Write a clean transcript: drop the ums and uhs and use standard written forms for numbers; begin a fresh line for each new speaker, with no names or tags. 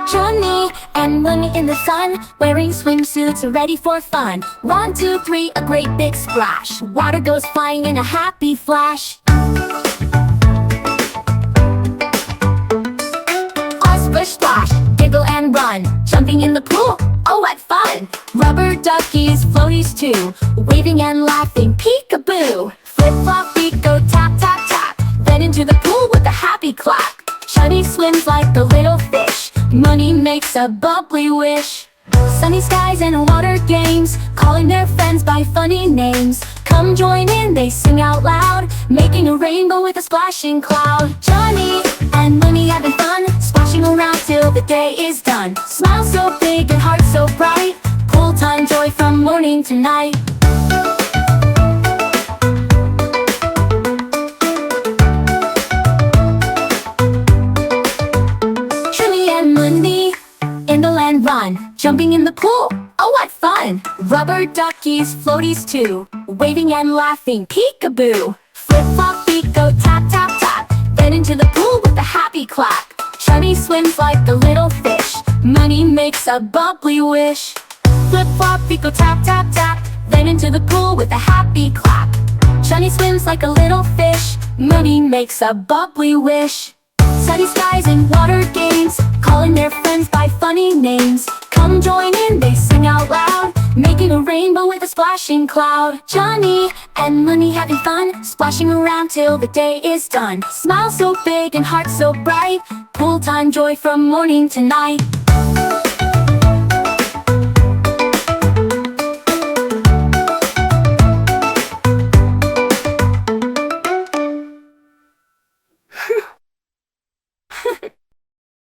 Chunni and Munni in the sun, wearing swimsuits ready for fun. 1, 2, 3, a great big splash. Water goes flying in a happy flash. All splish splash, giggle and run, jumping in the pool, oh what fun! Rubber duckies, floaties too, waving and laughing, peekaboo. Flip flop feet go tap tap tap, then into the pool with a happy clap. Chunni swims like a little fish, Munni makes a bubbly wish. Sunny skies and water games, calling their friends by funny names. Come join in, they sing out loud, making a rainbow with a splashing cloud. Chunni and Munni having fun, splashing around till the day is done. Smile so big and heart so bright, pool time joy from morning to night. In the land run, jumping in the pool, oh what fun! Rubber duckies, floaties too, waving and laughing, peekaboo. Flip flop feet go tap tap tap, then into the pool with a happy clap. Chunni swims like a little fish, Munni makes a bubbly wish. Flip flop feet go tap tap tap, then into the pool with a happy clap. Chunni swims like a little fish, Munni makes a bubbly wish. Sunny skies and water games, calling their friends by funny names. Come join in, they sing out loud, making a rainbow with a splashing cloud. Chunni and Munni having fun, splashing around till the day is done. Smile so big and heart so bright, pool time joy from morning to night.